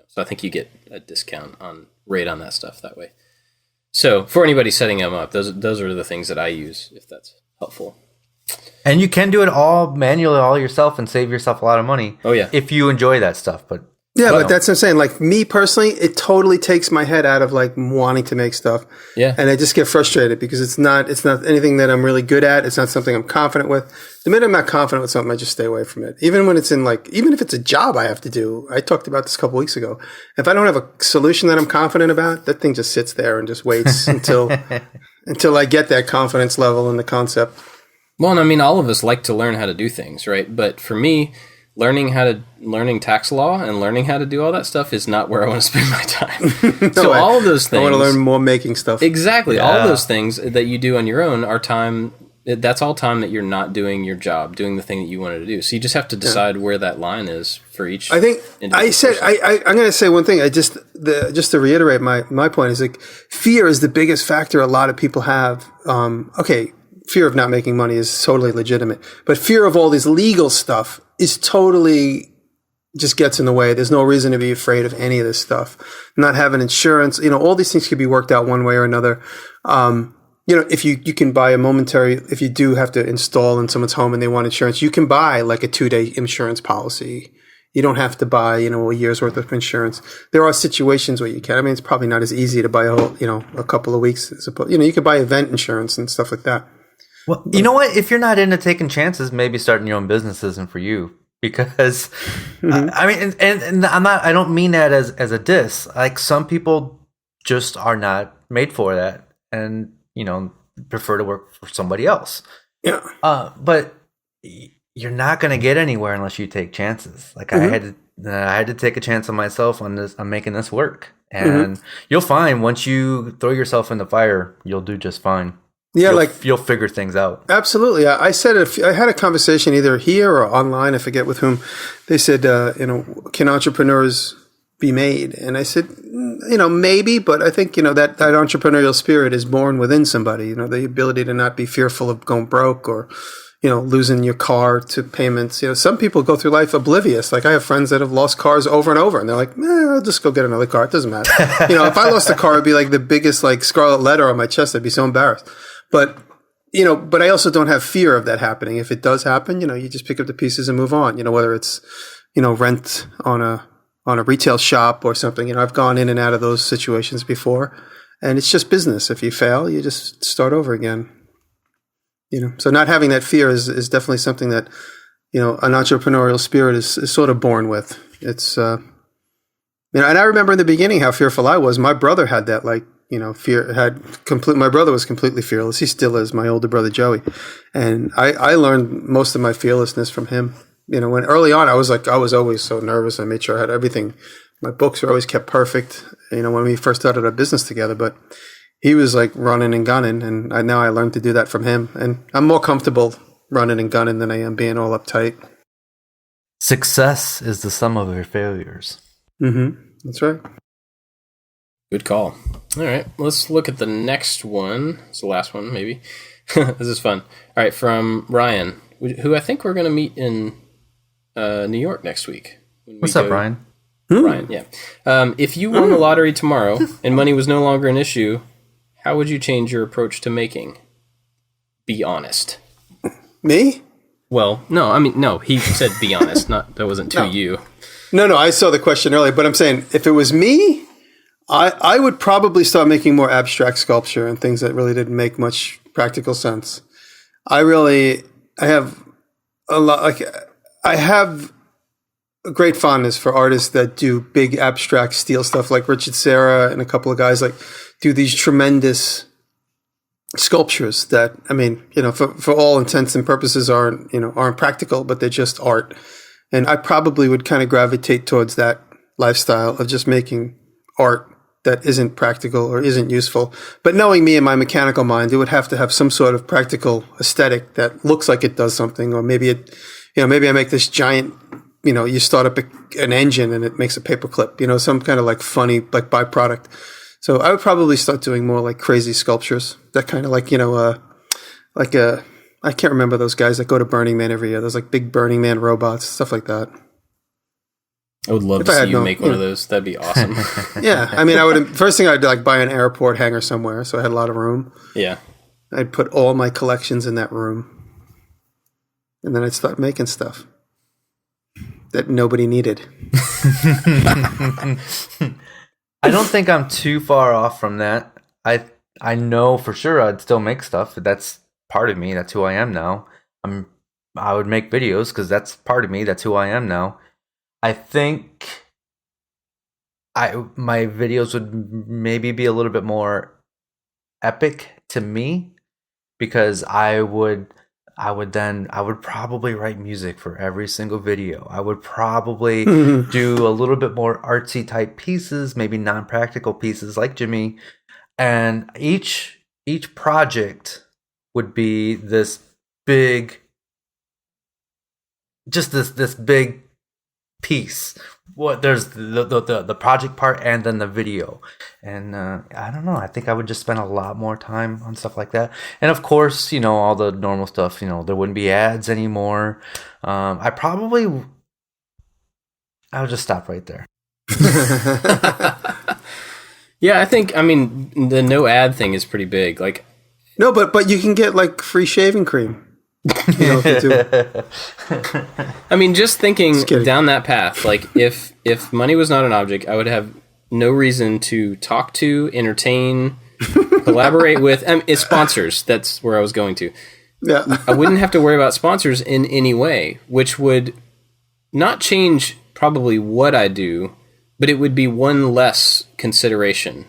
So I think you get a discount on that stuff that way. So for anybody setting them up, those are the things that I use, if that's helpful. And you can do it all manually, all yourself, and save yourself a lot of money. Oh, yeah. If you enjoy that stuff. But that's what I'm saying. Like, me personally, it totally takes my head out of like wanting to make stuff. Yeah. And I just get frustrated because it's not anything that I'm really good at. It's not something I'm confident with. The minute I'm not confident with something, I just stay away from it. Even when it's even if it's a job I have to do. I talked about this a couple weeks ago. If I don't have a solution that I'm confident about, that thing just sits there and just waits until I get that confidence level in the concept. Well, and I mean, all of us like to learn how to do things, right? But for me, learning tax law and learning how to do all that stuff is not where I want to spend my time. So all of those things, I want to learn more making stuff. Exactly. Yeah. All of those things that you do on your own are time. That's all time that you're not doing your job, doing the thing that you wanted to do. So you just have to decide where that line is for each. I think I'm going to say one thing. Just to reiterate my point is, like, fear is the biggest factor a lot of people have. Fear of not making money is totally legitimate, but fear of all this legal stuff is totally just gets in the way. There's no reason to be afraid of any of this stuff. Not having insurance, all these things could be worked out one way or another. If you can buy if you do have to install in someone's home and they want insurance, you can buy like a 2-day insurance policy. You don't have to buy, a year's worth of insurance. There are situations where you can. I mean, it's probably not as easy to buy a couple of weeks. You could buy event insurance and stuff like that. Well, you know what? If you're not into taking chances, maybe starting your own business isn't for you. Because, I mean, and I don't mean that as a diss. Like, some people just are not made for that and, prefer to work for somebody else. Yeah. But you're not going to get anywhere unless you take chances. Like, I had to take a chance on myself on making this work. And you'll find once you throw yourself in the fire, you'll do just fine. Yeah, you'll figure things out. Absolutely. I said I had a conversation either here or online, I forget with whom. They said, can entrepreneurs be made? And I said, maybe, but I think, that entrepreneurial spirit is born within somebody. The ability to not be fearful of going broke or, losing your car to payments. Some people go through life oblivious. Like, I have friends that have lost cars over and over, and they're like, I'll just go get another car. It doesn't matter. If I lost a car, it'd be like the biggest scarlet letter on my chest. I'd be so embarrassed. But I also don't have fear of that happening. If it does happen, you just pick up the pieces and move on. Whether it's, rent on a retail shop or something. I've gone in and out of those situations before, and it's just business. If you fail, you just start over again. So not having that fear is definitely something that, an entrepreneurial spirit is sort of born with. It's, and I remember in the beginning how fearful I was. My brother had that, my brother was completely fearless. He still is, my older brother, Joey. And I learned most of my fearlessness from him. When early on, I was always so nervous. I made sure I had everything. My books were always kept perfect, when we first started our business together. But he was like running and gunning, and now I learned to do that from him. And I'm more comfortable running and gunning than I am being all uptight. Success is the sum of your failures. Mm-hmm. That's right. Good call. All right, let's look at the next one. It's the last one, maybe. This is fun. All right, from Ryan, who I think we're going to meet in New York next week. What's up, Ryan? Ryan, yeah. If you won the lottery tomorrow and money was no longer an issue, how would you change your approach to making? Be honest. Me? Well, no, he said be honest. That wasn't to you. No, I saw the question earlier, but I'm saying if it was me, I would probably start making more abstract sculpture and things that really didn't make much practical sense. I have a lot, I have a great fondness for artists that do big abstract steel stuff, like Richard Serra and a couple of guys do these tremendous sculptures that, for all intents and purposes aren't practical, but they're just art. And I probably would kind of gravitate towards that lifestyle of just making art that isn't practical or isn't useful. But knowing me and my mechanical mind, it would have to have some sort of practical aesthetic that looks like it does something, or maybe maybe I make this giant, you start up an engine and it makes a paperclip, some kind of funny byproduct. So I would probably start doing more crazy sculptures that kind of I can't remember those guys that go to Burning Man every year. Those big Burning Man robots, stuff like that. I would love to see you make one of those. That'd be awesome. Yeah. I would, first thing I'd do, buy an airport hangar somewhere so I had a lot of room. Yeah. I'd put all my collections in that room. And then I'd start making stuff that nobody needed. I don't think I'm too far off from that. I know for sure I'd still make stuff. That's part of me. That's who I am now. I would make videos because that's part of me. That's who I am now. I think my videos would maybe be a little bit more epic to me, because I would probably write music for every single video. I would probably do a little bit more artsy type pieces, maybe non-practical pieces like Jimmy. And each project would be this big, just this big piece. There's the project part and then the video. And I don't know, I think I would just spend a lot more time on stuff like that. And of course, all the normal stuff, there wouldn't be ads anymore. I would just stop right there. Yeah, I think, the no ad thing is pretty big. No, but you can get free shaving cream. If you do. Just thinking down that path, if money was not an object, I would have no reason to talk to, entertain, collaborate with. It's sponsors. That's where I was going to. Yeah. I wouldn't have to worry about sponsors in any way, which would not change probably what I do, but it would be one less consideration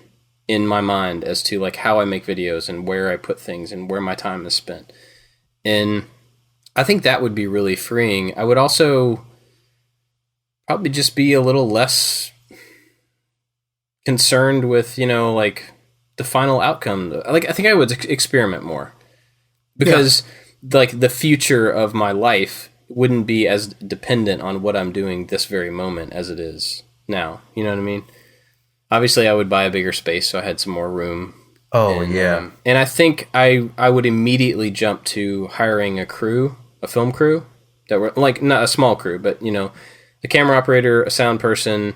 in my mind as to how I make videos and where I put things and where my time is spent. And I think that would be really freeing. I would also probably just be a little less concerned with, the final outcome. I think I would experiment more, because the future of my life wouldn't be as dependent on what I'm doing this very moment as it is now. You know what I mean? Obviously, I would buy a bigger space so I had some more room. Oh, yeah. And I think I would immediately jump to hiring a film crew, that were not a small crew, but, a camera operator, a sound person,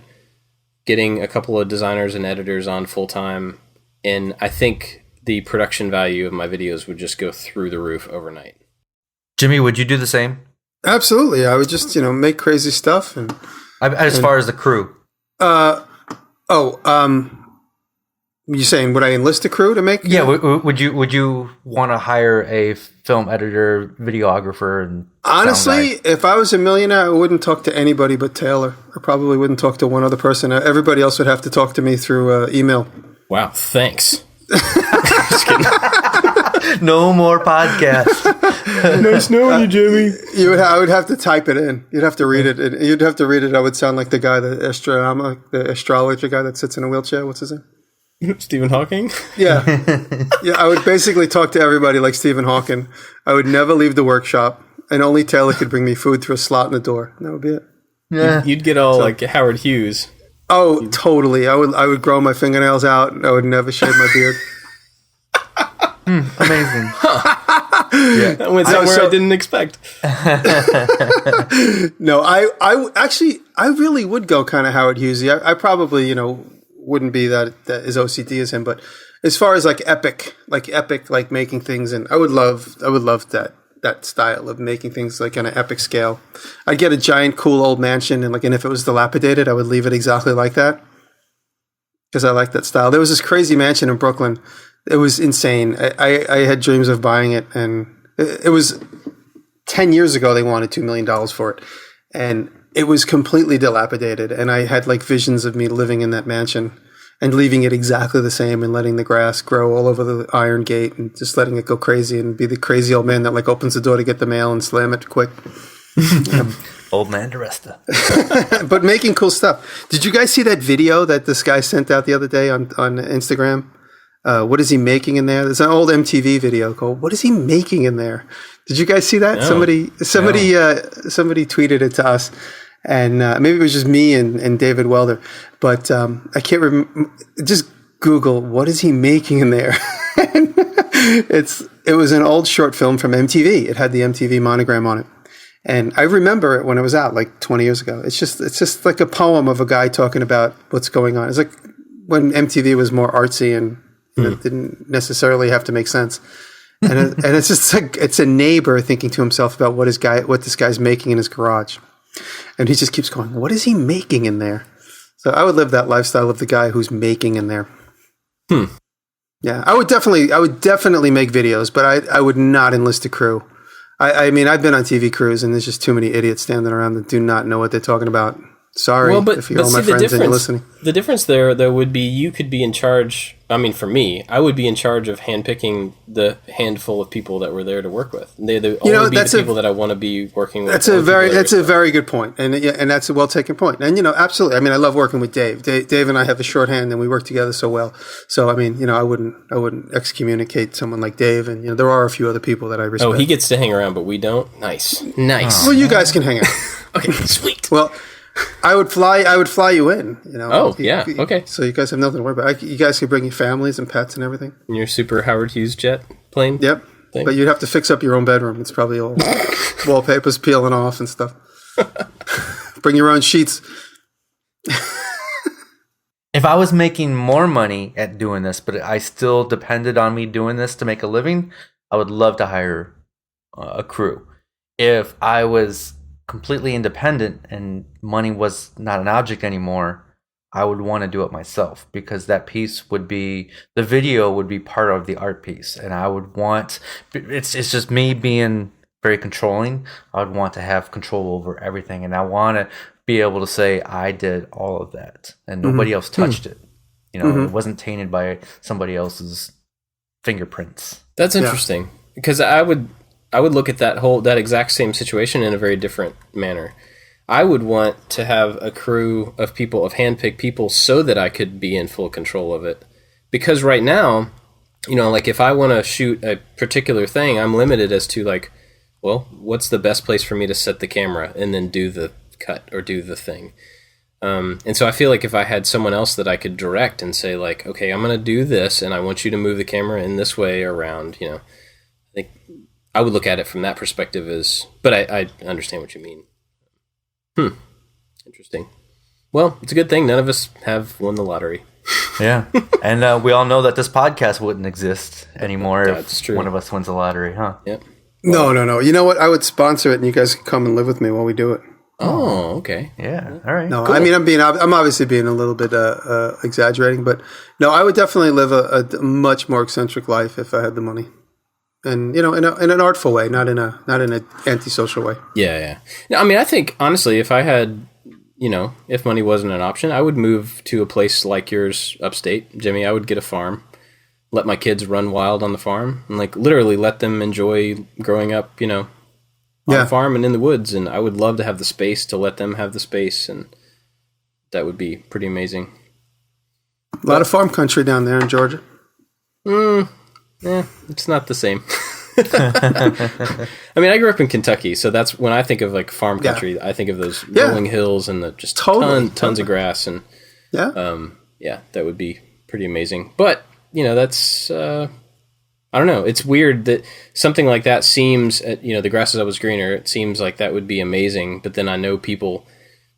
getting a couple of designers and editors on full time. And I think the production value of my videos would just go through the roof overnight. Jimmy, would you do the same? Absolutely. I would just, make crazy stuff. As far as the crew. You saying would I enlist a crew to make? Yeah, would you want to hire a film editor, videographer, and honestly, if I was a millionaire, I wouldn't talk to anybody but Taylor. I probably wouldn't talk to one other person. Everybody else would have to talk to me through email. Wow, thanks. No more podcasts. Nice knowing you, Jimmy. I would have to type it in. You'd have to read it. I would sound like the guy, the astrologer guy that sits in a wheelchair. What's his name? Stephen Hawking? Yeah. Yeah, I would basically talk to everybody like Stephen Hawking. I would never leave the workshop, and only Taylor could bring me food through a slot in the door. That would be it. Yeah. You'd get all like Howard Hughes. Oh, totally. I would grow my fingernails out. I would never shave my beard. Amazing. Yeah. That went somewhere I didn't expect. No, I really would go kind of Howard Hughesy. I probably, wouldn't be that as OCD as him, but as far as like epic, like making things, and I would love that style of making things like on an epic scale. I'd get a giant, cool old mansion, and if it was dilapidated, I would leave it exactly like that because I like that style. There was this crazy mansion in Brooklyn. It was insane. I had dreams of buying it, and it was 10 years ago. They wanted $2 million for it, and it was completely dilapidated. And I had like visions of me living in that mansion and leaving it exactly the same and letting the grass grow all over the iron gate and just letting it go crazy and be the crazy old man that like opens the door to get the mail and slam it quick. Old man Diresta. But making cool stuff. Did you guys see that video that this guy sent out the other day on Instagram? What is he making in there? There's an old MTV video called "What is he making in there?" Did you guys see that? No. Somebody tweeted it to us, and maybe it was just me and David Welder, but I can't remember. Just Google "What is he making in there?" It was an old short film from MTV. It had the MTV monogram on it, and I remember it when it was out, like 20 years ago. It's just like a poem of a guy talking about what's going on. It's like when MTV was more artsy and it didn't necessarily have to make sense. And it's just like, it's a neighbor thinking to himself about what this guy's making in his garage. And he just keeps going, what is he making in there? So I would live that lifestyle of the guy who's making in there. Yeah, I would definitely make videos, but I would not enlist a crew. I mean, I've been on TV crews and there's just too many idiots standing around that do not know what they're talking about. Sorry if you're all my friends and you're listening. The difference there, though, would be you could be in charge. I mean, for me, I would be in charge of handpicking the handful of people that were there to work with. They'd only be the people that I want to be working with. That's a very good point, and that's a well taken point. And absolutely. I mean, I love working with Dave. Dave and I have a shorthand, and we work together so well. So I mean, I wouldn't excommunicate someone like Dave. And there are a few other people that I respect. Oh, he gets to hang around, but we don't. Nice. Well, you guys can hang out. Okay, sweet. Well. I would fly you in, Oh, yeah, okay. So you guys have nothing to worry about. You guys can bring your families and pets and everything. In your super Howard Hughes jet plane? Yep. Thing? But you'd have to fix up your own bedroom. It's probably all wallpapers peeling off and stuff. Bring your own sheets. If I was making more money at doing this, but I still depended on me doing this to make a living, I would love to hire a crew. If I was completely independent and money was not an object anymore, I would want to do it myself because that piece would be, the video would be part of the art piece. And I would want, it's just me being very controlling. I would want to have control over everything. And I want to be able to say, I did all of that and nobody else touched it. It wasn't tainted by somebody else's fingerprints. That's interesting because I would look at that exact same situation in a very different manner. I would want to have a crew of people, of handpicked people, so that I could be in full control of it. Because right now, like if I want to shoot a particular thing, I'm limited as to like, well, what's the best place for me to set the camera and then do the cut or do the thing. And so I feel like if I had someone else that I could direct and say like, okay, I'm going to do this and I want you to move the camera in this way around, I think I would look at it from that perspective but I understand what you mean. Interesting. Well, it's a good thing none of us have won the lottery. Yeah. And we all know that this podcast wouldn't exist anymore That's if true. one of us wins the lottery, huh? Yep. Well, no. You know what? I would sponsor it and you guys could come and live with me while we do it. Oh, okay. Yeah. All right. No, cool. I mean, I'm obviously being a little bit exaggerating, but no, I would definitely live a much more eccentric life if I had the money. And in an artful way, not in an antisocial way. Yeah. I mean, I think honestly, if I had, if money wasn't an option, I would move to a place like yours, upstate, Jimmy. I would get a farm, let my kids run wild on the farm, and like literally let them enjoy growing up, on the farm and in the woods. And I would love to have the space to let them have the space, and that would be pretty amazing. A lot of farm country down there in Georgia. It's not the same. I mean, I grew up in Kentucky, so that's when I think of like farm country. I think of those rolling hills and the just tons of grass, and that would be pretty amazing. But that's I don't know. It's weird that something like that seems, the grass is always greener. It seems like that would be amazing, but then I know people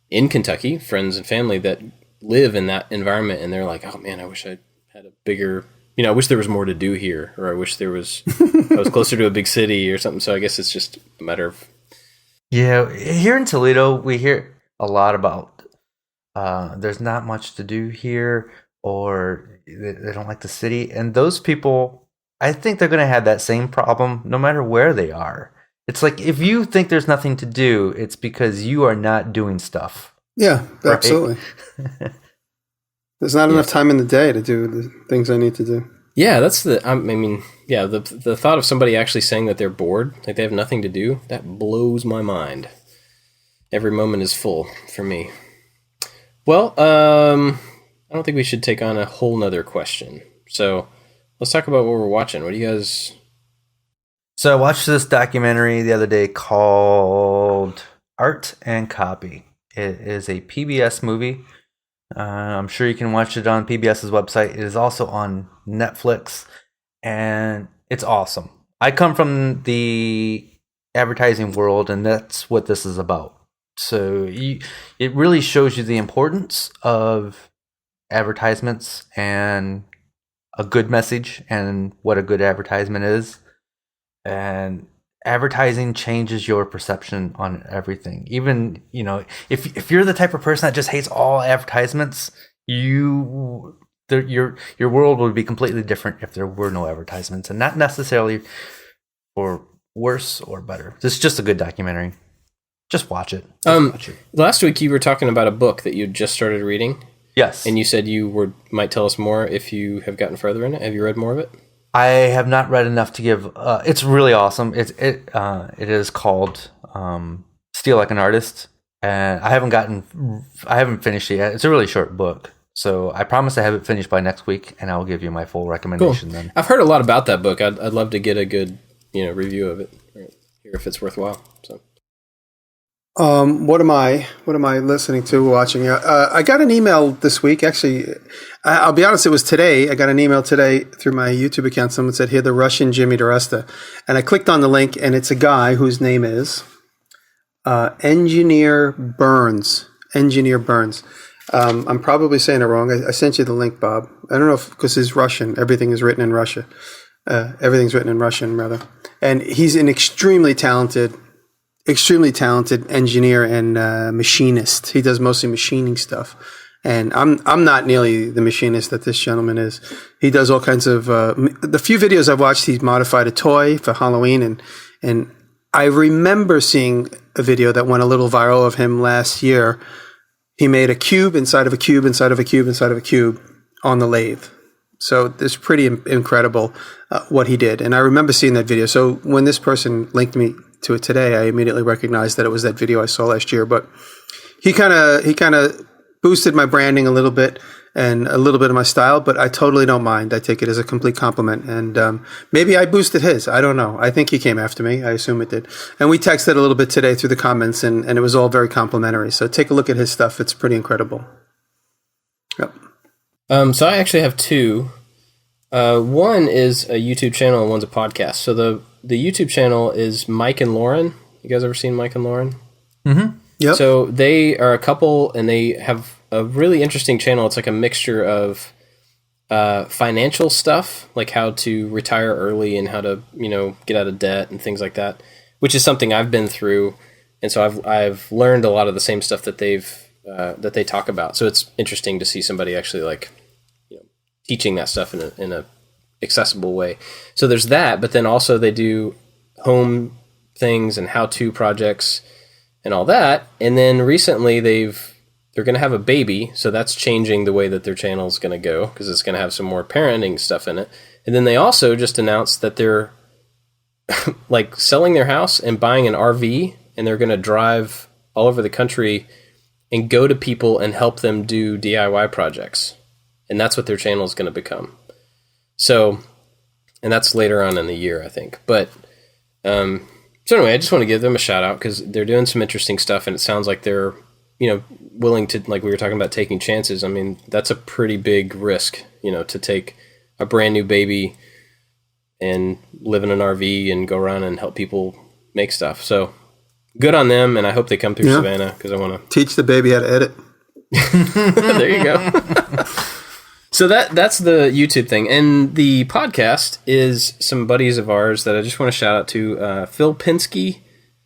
in Kentucky, friends and family that live in that environment, and they're like, "Oh man, I wish I had a bigger." I wish there was more to do here, or I wish I was closer to a big city or something. So I guess it's just a matter of. Yeah, here in Toledo, we hear a lot about there's not much to do here, or they don't like the city. And those people, I think they're going to have that same problem no matter where they are. It's like if you think there's nothing to do, it's because you are not doing stuff. Yeah, absolutely. Right? There's not enough time in the day to do the things I need to do. Yeah, that's the thought of somebody actually saying that they're bored, like they have nothing to do, that blows my mind. Every moment is full for me. Well, I don't think we should take on a whole nother question. So let's talk about what we're watching. What do you guys... So I watched this documentary the other day called Art and Copy. It is a PBS movie. I'm sure you can watch it on PBS's website. It is also on Netflix, and it's awesome. I come from the advertising world, and that's what this is about. So it really shows you the importance of advertisements and a good message and what a good advertisement is. And advertising changes your perception on everything. Even, if you're the type of person that just hates all advertisements, your world would be completely different if there were no advertisements, and not necessarily for worse or better. This is just a good documentary. Just watch it. Watch it. Last week you were talking about a book that you just started reading. Yes. And you said you might tell us more if you have gotten further in it. Have you read more of it? I have not read enough to give. It's really awesome. It is called Steal Like an Artist, and I haven't finished it yet. It's a really short book, so I promise to have it finished by next week, and I will give you my full recommendation. Cool. Then. I've heard a lot about that book. I'd love to get a good review of it, or hear if it's worthwhile. So. What am I listening to, watching? I got an email this week. Actually, I'll be honest, it was today. I got an email today through my YouTube account. Someone said, "Here, the Russian Jimmy Diresta," and I clicked on the link, and it's a guy whose name is Engineer Burns. Engineer Burns. I'm probably saying it wrong. I sent you the link, Bob. I don't know if because he's Russian. Everything is written in Russia. Everything's written in Russian, rather. And he's an extremely talented engineer and machinist. He does mostly machining stuff, and I'm not nearly the machinist that this gentleman is. He does all kinds of the few videos I've watched. He's modified a toy for Halloween, and I remember seeing a video that went a little viral of him last year. He made a cube inside of a cube inside of a cube inside of a cube on the lathe. So it's pretty incredible what he did, and I remember seeing that video. So when this person linked me to it today, I immediately recognized that it was that video I saw last year. But he kind of boosted my branding a little bit and a little bit of my style, but I totally don't mind. I take it as a complete compliment, and maybe I boosted his. I don't know. I think he came after me. I assume it did. And we texted a little bit today through the comments, and it was all very complimentary. So take a look at his stuff. It's pretty incredible. Yep. So I actually have two. One is a YouTube channel and one's a podcast. So the YouTube channel is Mike and Lauren. You guys ever seen Mike and Lauren? Mm-hmm. Yep. So they are a couple, and they have a really interesting channel. It's like a mixture of financial stuff, like how to retire early and how to get out of debt and things like that, which is something I've been through, and so I've learned a lot of the same stuff that they talk about. So it's interesting to see somebody actually teaching that stuff in a accessible way. So there's that, but then also they do home things and how-to projects and all that. And then recently they're going to have a baby, so that's changing the way that their channel is going to go because it's going to have some more parenting stuff in it. And then they also just announced that they're selling their house and buying an RV, and they're going to drive all over the country and go to people and help them do DIY projects. and that's what their channel is going to become. So, and that's later on in the year, I think. But so anyway, I just want to give them a shout out because they're doing some interesting stuff, and it sounds like they're willing to, like we were talking about, taking chances. I mean, that's a pretty big risk, to take a brand new baby and live in an RV and go around and help people make stuff. So good on them, and I hope they come through Savannah because I want to teach the baby how to edit. There you go. So that's the YouTube thing, and the podcast is some buddies of ours that I just want to shout out to: Phil Pinsky,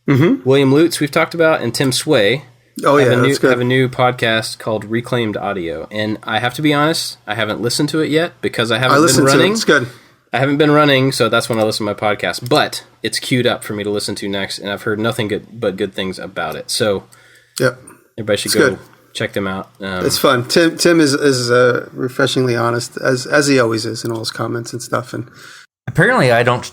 William Lutz, we've talked about, and Tim Sway. Oh yeah, that's good. Have a new podcast called Reclaimed Audio, and I have to be honest, I haven't listened to it yet because I haven't been running. It's good. I haven't been running, so that's when I listen to my podcast. But it's queued up for me to listen to next, and I've heard nothing but good things about it. So, everybody should go check them out. It's fun. Tim is refreshingly honest, as he always is in all his comments and stuff. And apparently, I don't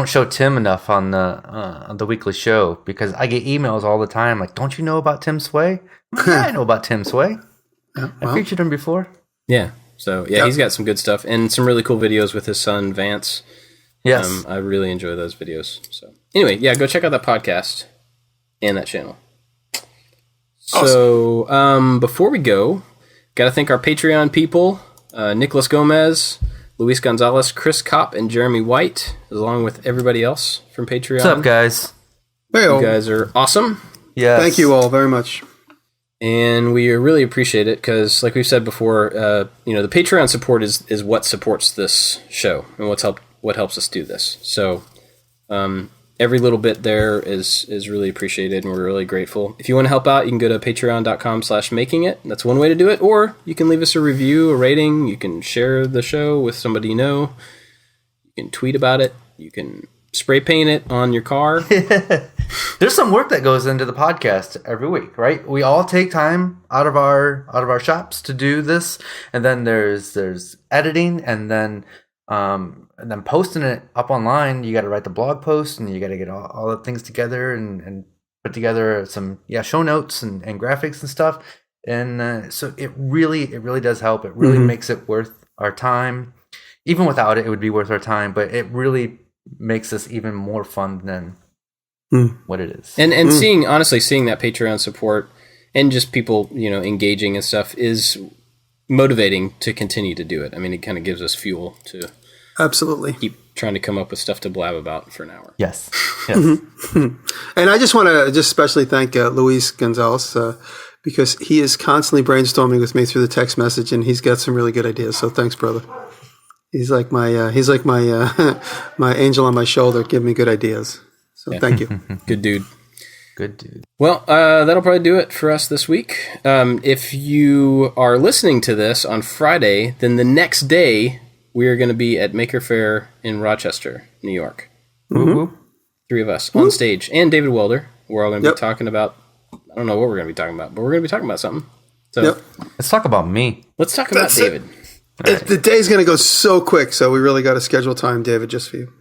show Tim enough on the weekly show because I get emails all the time like, "Don't you know about Tim Sway?" Yeah, I know about Tim Sway. I featured him before. Yeah. So, he's got some good stuff and some really cool videos with his son, Vance. Yes. I really enjoy those videos. So, anyway, go check out that podcast and that channel. Awesome. So, before we go, got to thank our Patreon people, Nicholas Gomez, Luis Gonzalez, Chris Kopp, and Jeremy White, along with everybody else from Patreon. What's up, guys? You guys are awesome. Yeah. Thank you all very much. And we really appreciate it because, like we've said before, the Patreon support is what supports this show and what helps us do this. So every little bit there is really appreciated, and we're really grateful. If you want to help out, you can go to patreon.com/makingit. That's one way to do it. Or you can leave us a review, a rating. You can share the show with somebody you know. You can tweet about it. You can spray paint it on your car. There's some work that goes into the podcast every week, right? We all take time out of our shops to do this, and then there's editing, and then posting it up online. You got to write the blog post, and you got to get all the things together and put together some show notes and graphics and stuff. And so it really does help. It really makes it worth our time. Even without it, it would be worth our time, but it really makes this even more fun than what it is. And seeing that Patreon support and just people, engaging and stuff is motivating to continue to do it. I mean, it kind of gives us fuel to absolutely keep trying to come up with stuff to blab about for an hour. Yes. And I just want to especially thank Luis Gonzalez because he is constantly brainstorming with me through the text message, and he's got some really good ideas. So thanks, brother. He's like my my angel on my shoulder, giving me good ideas. So thank you. Good dude. Good dude. Well, that'll probably do it for us this week. If you are listening to this on Friday, then the next day we are going to be at Maker Faire in Rochester, New York. Mm-hmm. 3 of us on stage, and David Welder. We're all going to be talking about, I don't know what we're going to be talking about, but we're going to be talking about something. So let's talk about me. Let's talk about David. Right. The day's going to go so quick, so we really got to schedule time, David, just for you.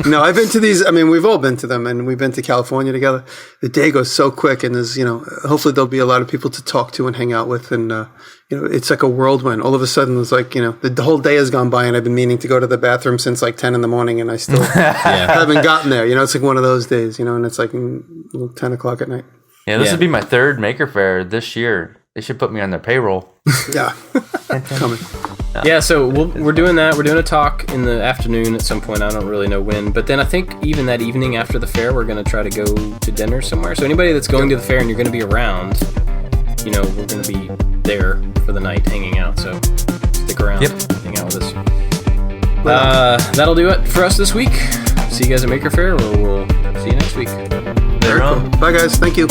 No, I've been to these. I mean, we've all been to them, and we've been to California together. The day goes so quick, and there's, hopefully there'll be a lot of people to talk to and hang out with, and it's like a whirlwind. All of a sudden, it's like the whole day has gone by, and I've been meaning to go to the bathroom since like 10 in the morning, and I still haven't gotten there. It's like one of those days, and it's like 10 o'clock at night. Yeah, this would be my 3rd Maker Faire this year. They should put me on their payroll. Yeah, coming. Yeah, so we're doing that. We're doing a talk in the afternoon at some point. I don't really know when. But then I think even that evening after the fair, we're going to try to go to dinner somewhere. So anybody that's going to the fair and you're going to be around, we're going to be there for the night hanging out. So stick around, hang out with us. That'll do it for us this week. See you guys at Maker Faire, or we'll see you next week. Very cool. Bye, guys. Thank you.